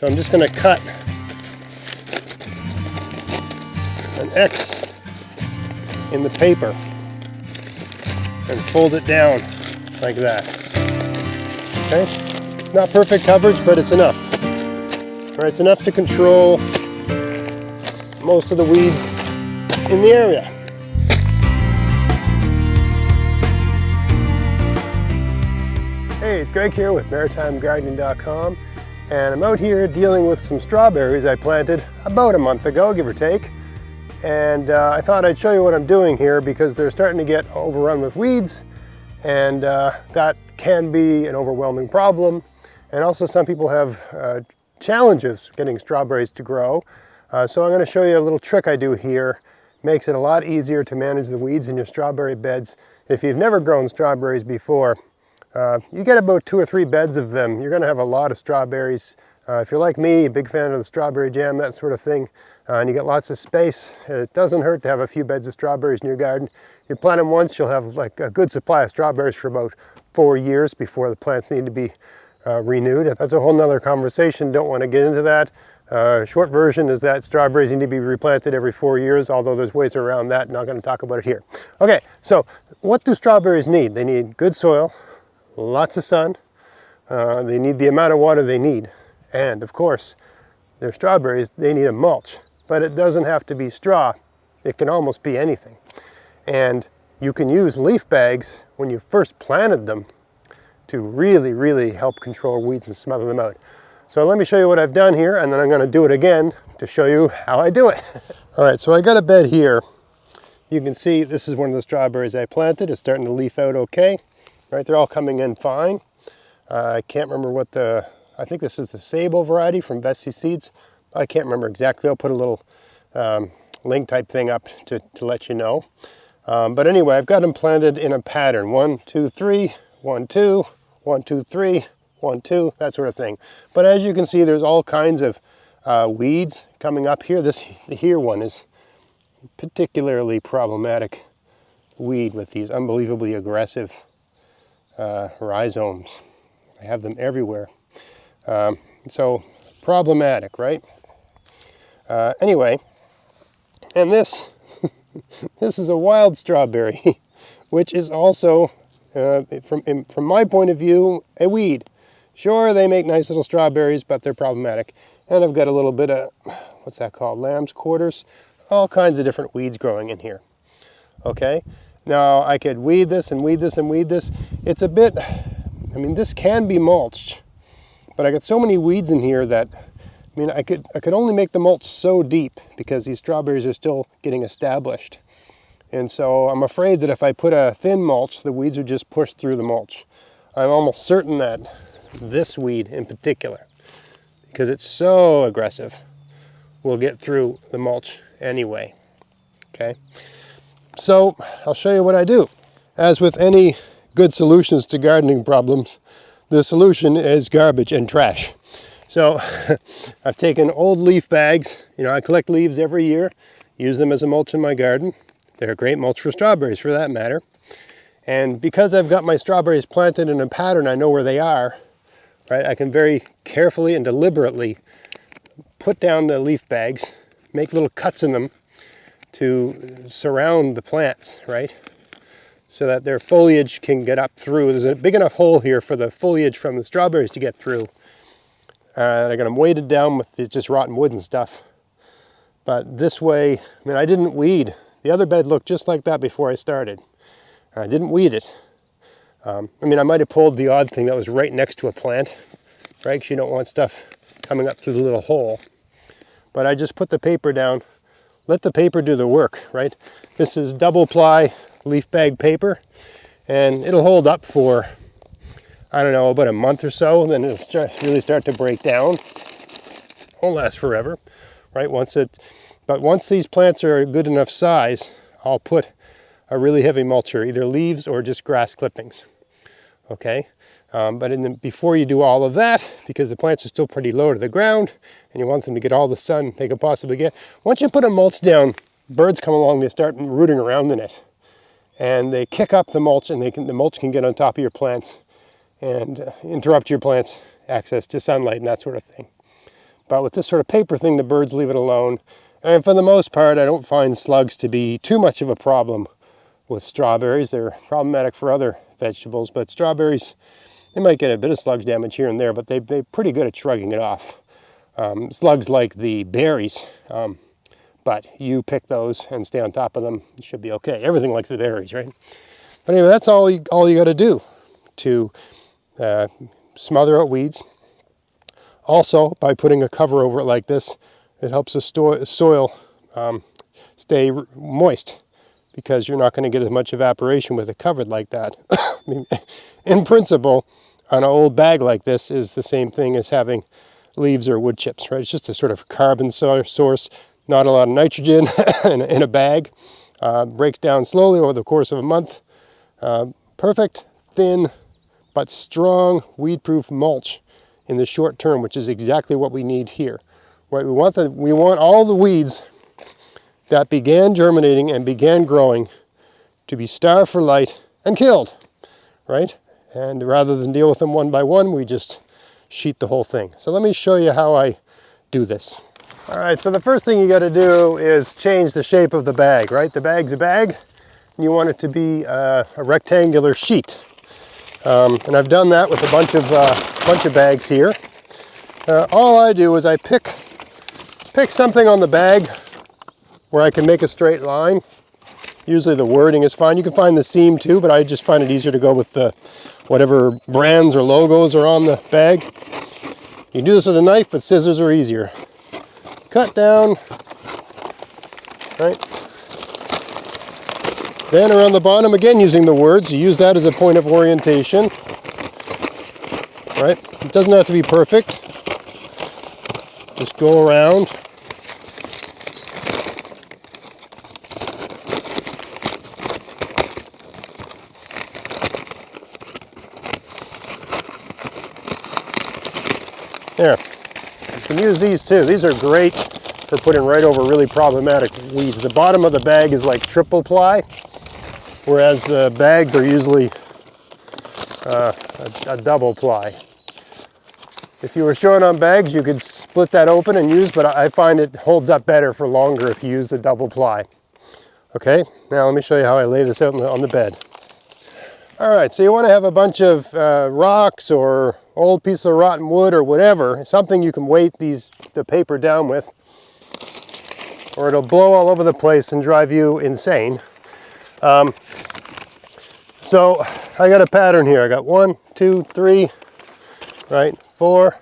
So I'm just going to cut an X in the paper and fold it down like that. Okay? Not perfect coverage, but it's enough. All right, it's enough to control most of the weeds in the area. Hey, it's Greg here with MaritimeGardening.com, and I'm out here dealing with some strawberries I planted about a month ago, give or take. And I thought I'd show you what I'm doing here because they're starting to get overrun with weeds, and that can be an overwhelming problem. And also some people have challenges getting strawberries to grow. So I'm going to show you a little trick I do here. Makes it a lot easier to manage the weeds in your strawberry beds. If you've never grown strawberries before, you get about 2 or 3 beds of them. You're going to have a lot of strawberries. If you're like me, a big fan of the strawberry jam, that sort of thing, and you get lots of space, it doesn't hurt to have a few beds of strawberries in your garden. You plant them once, you'll have like a good supply of strawberries for about 4 years before the plants need to be renewed. That's a whole nother conversation, don't want to get into that. Short version is that strawberries need to be replanted every 4 years, although there's ways around that. Not going to talk about it here. Okay, so what do strawberries need? They need good soil, lots of sun, they need the amount of water they need, and of course, they're strawberries, they need a mulch. But it doesn't have to be straw, it can almost be anything. And you can use leaf bags when you first planted them to really help control weeds and smother them out. So let me show you what I've done here, and then I'm going to do it again to show you how I do it. All right, so I got a bed here. You can see this is one of the strawberries I planted. It's starting to leaf out okay. Right, they're all coming in fine. I can't remember what I think this is the Sable variety from Bessie Seeds. I can't remember exactly. I'll put a little link type thing up to let you know. But anyway, I've got them planted in a pattern. 1, 2, 3, 1, 2, 1, 2, 3, 1, 2, that sort of thing. But as you can see, there's all kinds of weeds coming up here. This here one is particularly problematic weed with these unbelievably aggressive rhizomes. I have them everywhere. So problematic, right? Anyway, and this this is a wild strawberry, which is also from my point of view a weed. Sure, they make nice little strawberries, but they're problematic. And I've got a little bit of, what's that called, lamb's quarters, all kinds of different weeds growing in here. Okay, now I could weed this and weed this and weed this. It's a bit, I mean, this can be mulched, but I got so many weeds in here that, I mean, I could only make the mulch so deep because these strawberries are still getting established. And so I'm afraid that if I put a thin mulch, the weeds would just push through the mulch. I'm almost certain that this weed in particular, because it's so aggressive, will get through the mulch anyway. Okay, so I'll show you what I do. As with any good solutions to gardening problems, the solution is garbage and trash. So I've taken old leaf bags. You know, I collect leaves every year, use them as a mulch in my garden. They're a great mulch for strawberries, for that matter. And because I've got my strawberries planted in a pattern, I know where they are, right? I can very carefully and deliberately put down the leaf bags, make little cuts in them to surround the plants, right? So that their foliage can get up through. There's a big enough hole here for the foliage from the strawberries to get through. And I got them weighted down with just rotten wood and stuff. But this way, I mean, I didn't weed. The other bed looked just like that before I started. I didn't weed it. I mean, I might have pulled the odd thing that was right next to a plant, right? Because you don't want stuff coming up through the little hole. But I just put the paper down, let the paper do the work, right? This is double ply leaf bag paper, and it'll hold up for, I don't know, about a month or so, and then it'll really start to break down. Won't last forever, right? But once these plants are a good enough size, I'll put a really heavy mulcher, either leaves or just grass clippings. Okay, but before you do all of that, because the plants are still pretty low to the ground, and you want them to get all the sun they could possibly get, once you put a mulch down, birds come along, they start rooting around in it, and they kick up the mulch, and the mulch can get on top of your plants and interrupt your plants' access to sunlight and that sort of thing. But with this sort of paper thing, the birds leave it alone. And for the most part, I don't find slugs to be too much of a problem with strawberries. They're problematic for other vegetables, but strawberries, they might get a bit of slug damage here and there, but they're pretty good at shrugging it off. Slugs like the berries, but you pick those and stay on top of them. You should be okay. Everything likes the berries, right? But anyway, that's all you got to do to smother out weeds. Also, by putting a cover over it like this, it helps the soil stay moist, because you're not going to get as much evaporation with it covered like that. I mean, in principle, on an old bag like this is the same thing as having leaves or wood chips, right? It's just a sort of carbon source, not a lot of nitrogen in a bag. Breaks down slowly over the course of a month. Perfect, thin, but strong weed-proof mulch in the short term, which is exactly what we need here. Right? We want all the weeds that began germinating and began growing to be starved for light and killed, right? And rather than deal with them one by one, we just sheet the whole thing. So let me show you how I do this. All right, so the first thing you got to do is change the shape of the bag, right? The bag's a bag, and you want it to be a rectangular sheet. And I've done that with a bunch of bags here. All I do is I pick something on the bag where I can make a straight line. Usually the wording is fine. You can find the seam too, but I just find it easier to go with the whatever brands or logos are on the bag. You can do this with a knife, but scissors are easier. Cut down, right? Then around the bottom, again using the words, you use that as a point of orientation, right? It doesn't have to be perfect. Just go around. There. You can use these too. These are great for putting right over really problematic weeds. The bottom of the bag is like triple ply, whereas the bags are usually a double ply. If you were showing on bags, you could split that open and use, but I find it holds up better for longer if you use the double ply. Okay, now let me show you how I lay this out on the bed. All right, so you want to have a bunch of rocks or old piece of rotten wood or whatever, something you can weight the paper down with, or it'll blow all over the place and drive you insane. So I got a pattern here. I got 1, 2, 3, right, 4,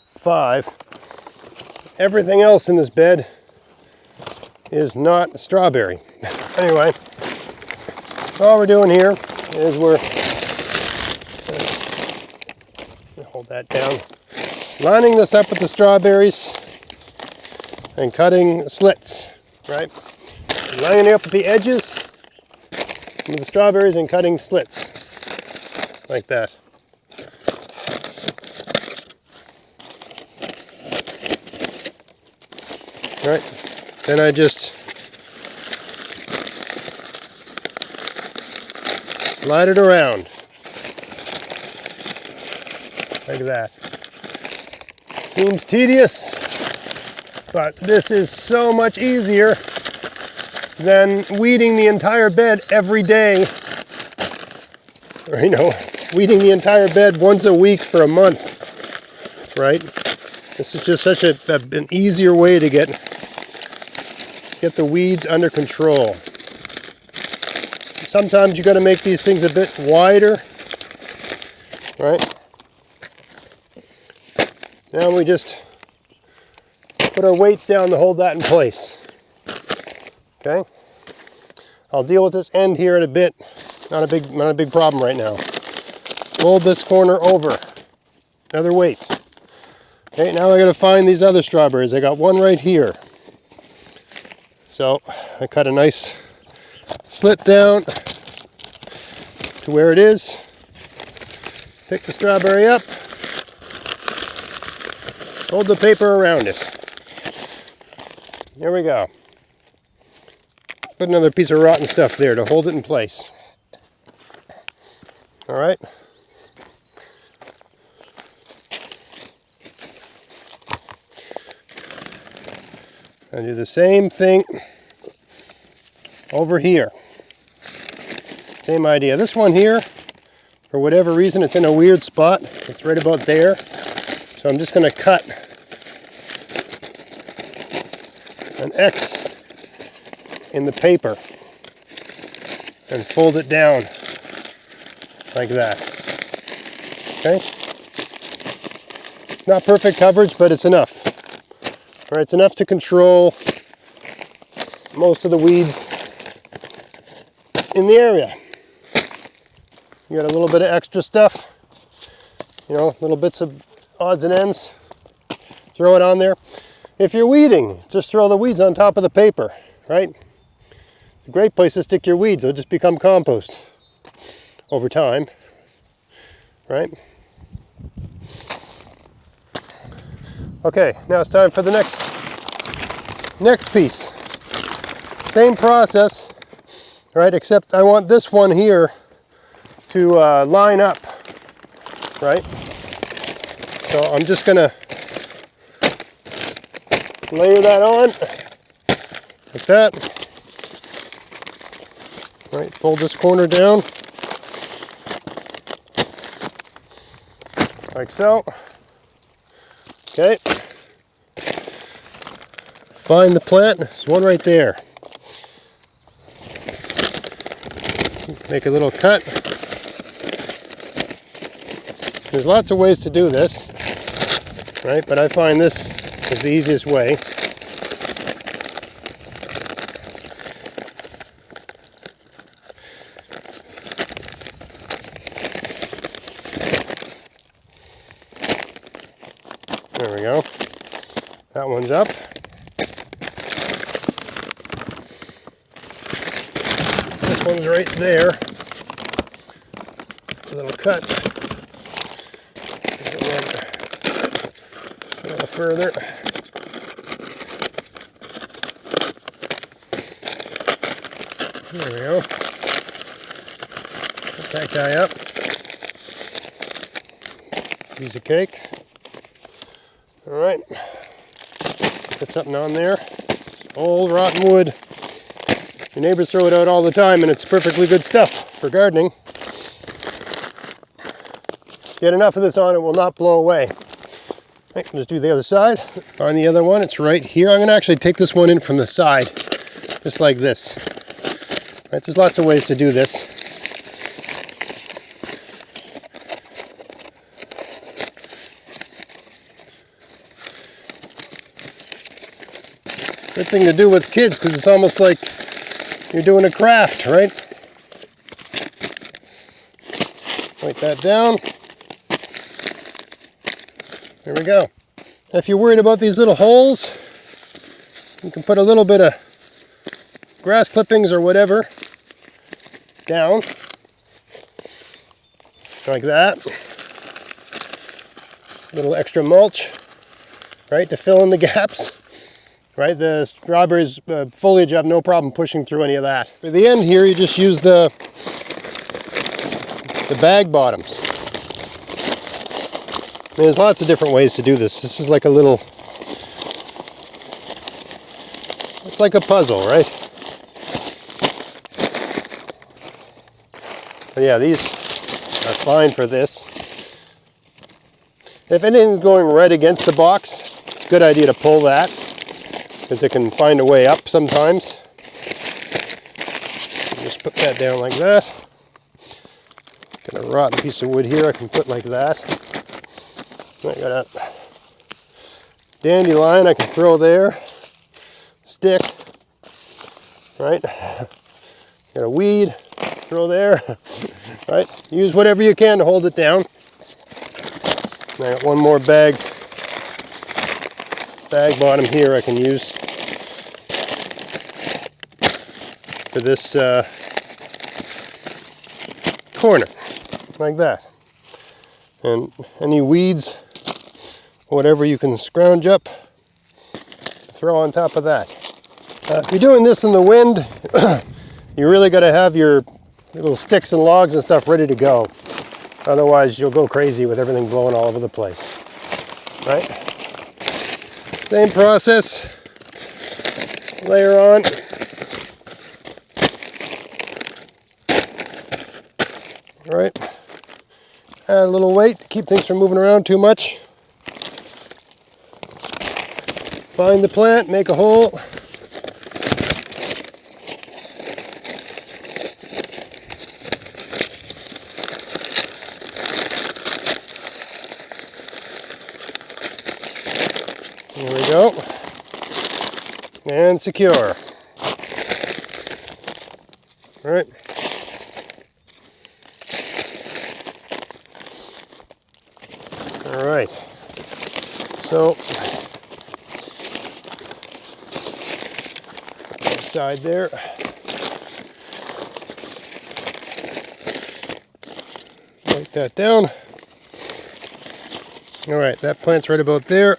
5. Everything else in this bed is not strawberry. Anyway, all we're doing here is we're hold that down, lining this up with the strawberries and cutting slits, right? Lining up at the edges with the strawberries and cutting slits like that. Right, then I just slide it around like that. Seems tedious, but this is so much easier than weeding the entire bed every day, or weeding the entire bed once a week for a month, right? This is just such an easier way to get the weeds under control. Sometimes you got to make these things a bit wider, right? Now we just put our weights down to hold that in place. Okay? I'll deal with this end here in a bit. Not a big problem right now. Fold this corner over. Another weight. Okay, now I got to find these other strawberries. I got one right here. So I cut a nice slit down to where it is. Pick the strawberry up. Hold the paper around it. There we go. Put another piece of rotten stuff there to hold it in place. All right. I do the same thing over here. Same idea. This one here, for whatever reason, it's in a weird spot. It's right about there. So I'm just going to cut an X in the paper and fold it down like that. Okay? Not perfect coverage, but it's enough. All right, it's enough to control most of the weeds in the area. You got a little bit of extra stuff, you know, little bits of odds and ends. Throw it on there. If you're weeding, just throw the weeds on top of the paper, right? It's a great place to stick your weeds. They'll just become compost over time, right? Okay, now it's time for the next piece. Same process, right? Except I want this one here to line up, right? So I'm just gonna layer that on like that. Right, fold this corner down like so. Okay. Find the plant. There's one right there. Make a little cut. There's lots of ways to do this, right? But I find this is the easiest way. There we go. That one's up. This one's right there. A little cut. A little further. There we go. Put that guy up. Piece of cake. All right. Put something on there. Old rotten wood. Your neighbors throw it out all the time, and it's perfectly good stuff for gardening. Get enough of this on, it will not blow away. Right, just do the other side. Find the other one, it's right here. I'm going to actually take this one in from the side, just like this. Right, there's lots of ways to do this. Good thing to do with kids, because it's almost like you're doing a craft, right? Wipe that down. There we go. If you're worried about these little holes, you can put a little bit of grass clippings or whatever down, like that. A little extra mulch, right, to fill in the gaps. Right, the strawberries foliage have no problem pushing through any of that. For the end here, you just use the bag bottoms. There's lots of different ways to do this. This is like a little, it's like a puzzle, right? But yeah, these are fine for this. If anything's going right against the box, it's a good idea to pull that, because it can find a way up sometimes. Just put that down like that. Got a rotten piece of wood here I can put like that. I got a dandelion I can throw there. Stick. Right? Got a weed, throw there. Right? Use whatever you can to hold it down. And I got one more bag bottom here I can use for this corner, like that. And any weeds, whatever you can scrounge up, throw on top of that. If you're doing this in the wind, you really got to have your little sticks and logs and stuff ready to go. Otherwise, you'll go crazy with everything blowing all over the place. Right? Same process. layer on. All right, add a little weight to keep things from moving around too much. Find the plant, make a hole. There we go. And secure. All right. All right. So, side there. Write that down. All right, that plant's right about there.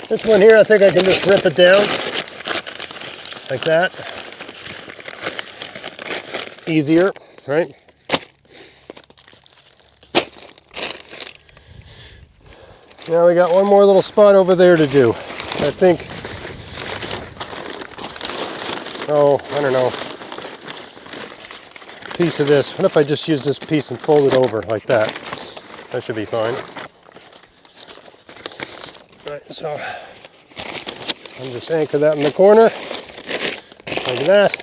This one here, I think I can just rip it down like that. Easier, right? Now we got one more little spot over there to do. I think, oh, I don't know, piece of this. What if I just use this piece and fold it over like that? That should be fine. Right, so I'll just anchor that in the corner, like that.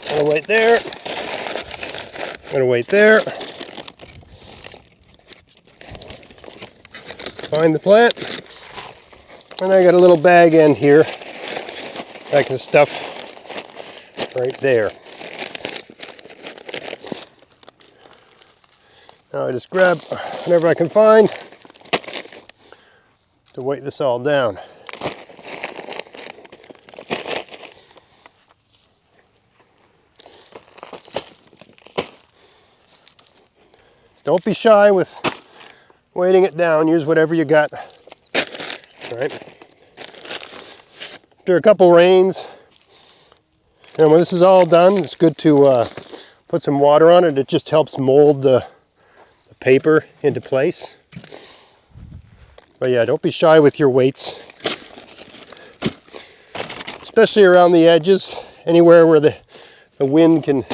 I'm gonna wait there. I'm gonna wait there. Find the plant. And I got a little bag end here. I can stuff right there. Now I just grab whatever I can find to weight this all down. Don't be shy with weighting it down. Use whatever you got. All right. After a couple rains, and when this is all done, it's good to put some water on it. It just helps mold the paper into place. But yeah, don't be shy with your weights, especially around the edges, anywhere where the wind can,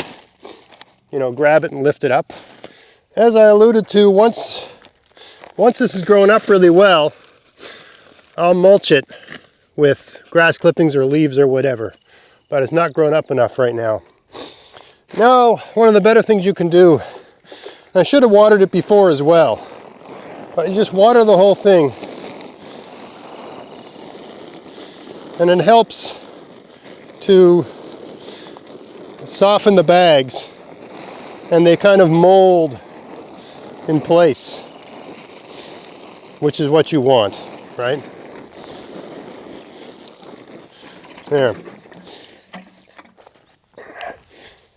you know, grab it and lift it up. As I alluded to, once this has grown up really well, I'll mulch it with grass clippings or leaves or whatever, but it's not grown up enough right now. Now, one of the better things you can do, I should have watered it before as well, but you just water the whole thing, and it helps to soften the bags, and they kind of mold in place, which is what you want, right? There.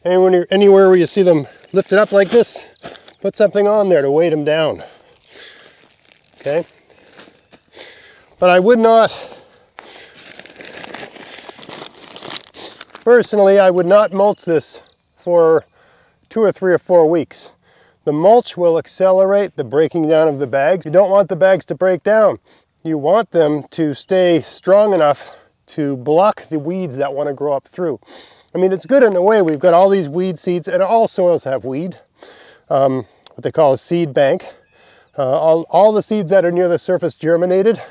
And anywhere where you see them lifted up like this, put something on there to weight them down. Okay? But I would not, personally, I would not mulch this for 2 or 3 or 4 weeks. The mulch will accelerate the breaking down of the bags. You don't want the bags to break down. You want them to stay strong enough to block the weeds that want to grow up through. I mean, it's good in a way. We've got all these weed seeds, and all soils have weed, what they call a seed bank. All the seeds that are near the surface germinated,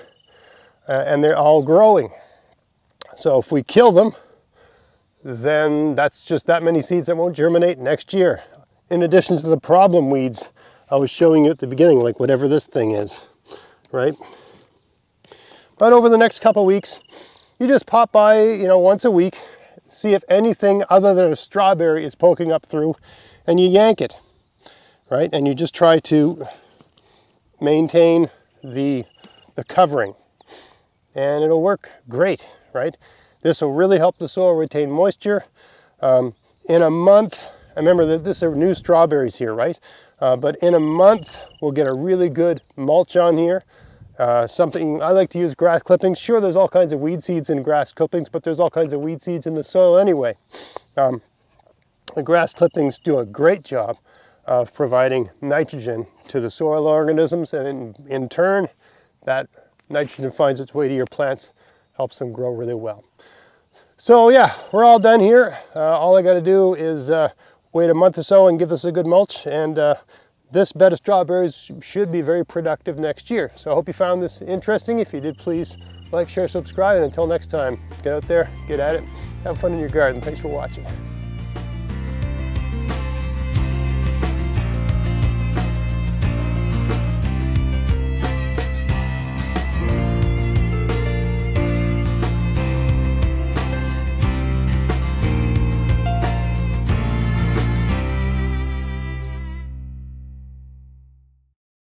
and they're all growing. So if we kill them, then that's just that many seeds that won't germinate next year. In addition to the problem weeds I was showing you at the beginning, like whatever this thing is, right? But over the next couple weeks, you just pop by, you know, once a week, see if anything other than a strawberry is poking up through, and you yank it, right? And you just try to maintain the covering. and it'll work great, right? This will really help the soil retain moisture. In a month, I remember that this are new strawberries here, right? But in a month, we'll get a really good mulch on here. Something I like to use grass clippings. Sure, there's all kinds of weed seeds in grass clippings, but there's all kinds of weed seeds in the soil anyway. The grass clippings do a great job of providing nitrogen to the soil organisms, and in turn, that nitrogen finds its way to your plants, helps them grow really well. So yeah, we're all done here. All I got to do is wait a month or so and give this a good mulch, and this bed of strawberries should be very productive next year. So I hope you found this interesting. If you did, please like, share, subscribe, and until next time, get out there, get at it, have fun in your garden. Thanks for watching.